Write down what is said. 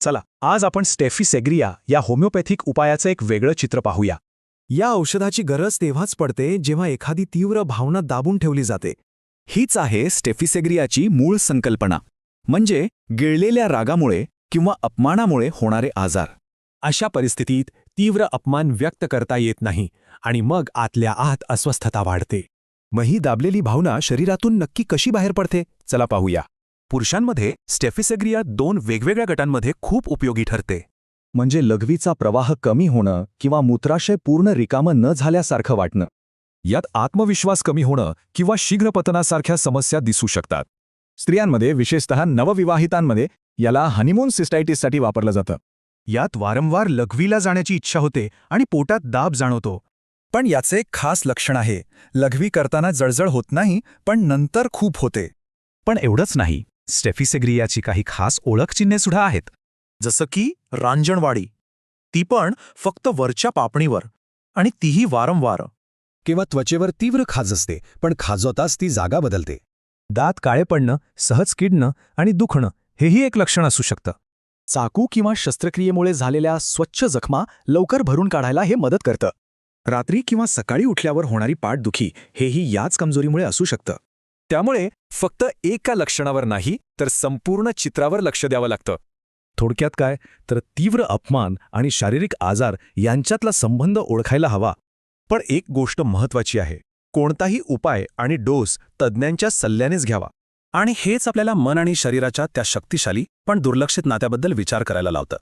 चला आज आपण स्टेफिसेग्रिया या होमिओपॅथिक उपायाचं एक वेगळं चित्र पाहूया. या औषधाची गरज तेव्हाच पडते जेव्हा एखादी तीव्र भावना दाबून ठेवली जाते. हीच आहे स्टेफिसेग्रियाची मूळ संकल्पना, म्हणजे गिळलेल्या रागामुळे किंवा अपमानामुळे होणारे आजार. अशा परिस्थितीत तीव्र अपमान व्यक्त करता येत नाही आणि मग आतल्या आत अस्वस्थता वाढते. मग ही दाबलेली भावना शरीरातून नक्की कशी बाहेर पडते, चला पाहूया. पुरुषांमध्ये स्टेफिसेग्रिया 2 वेगवेगळ्या गटांमध्ये खूप उपयोगी ठरते. म्हणजे लघवीचा प्रवाह कमी होणं किंवा मूत्राशय पूर्ण रिकामं न झाल्यासारखं वाटणं. यात आत्मविश्वास कमी होणं किंवा शीघ्रपतनासारख्या समस्या दिसू शकतात. स्त्रियांमध्ये, विशेषतः नवविवाहितांमध्ये, याला हनीमून सिस्टायटिससाठी वापरलं जातं. यात वारंवार लघवीला जाण्याची इच्छा होते आणि पोटात दाब जाणवतो. पण याचे एक खास लक्षण आहे. लघवी करताना जळजळ होत नाही, पण नंतर खूप होते. पण एवढंच नाही, स्टेफिसेग्रियाची काही खास ओळखचिन्हे सुद्धा आहेत. जसं की रांजणवाडी, ती पण फक्त वरच्या पापणीवर, आणि तीही वारंवार. किंवा त्वचेवर तीव्र खाज असते, पण खाजवताच ती जागा बदलते. दात काळे पडणं, सहज किडणं आणि दुखणं हेही एक लक्षण असू शकतं. चाकू किंवा शस्त्रक्रियेमुळे झालेल्या स्वच्छ जखमा लवकर भरून काढायला हे मदत करतं. रात्री किंवा सकाळी उठल्यावर होणारी पाठदुखी हेही याच कमजोरीमुळे असू शकतं. त्यामुळे फक्त एका लक्षणावर नाही, तर संपूर्ण चित्रावर लक्ष द्यावं लागतं. थोडक्यात काय, तर तीव्र अपमान आणि शारीरिक आजार यांच्यातला संबंध ओळखायला हवा. पण एक गोष्ट महत्त्वाची आहे, कोणताही उपाय आणि डोस तज्ज्ञांच्या सल्ल्यानेच घ्यावा. आणि हेच आपल्याला मन आणि शरीराच्या त्या शक्तिशाली पण दुर्लक्षित नात्याबद्दल विचार करायला लावतं.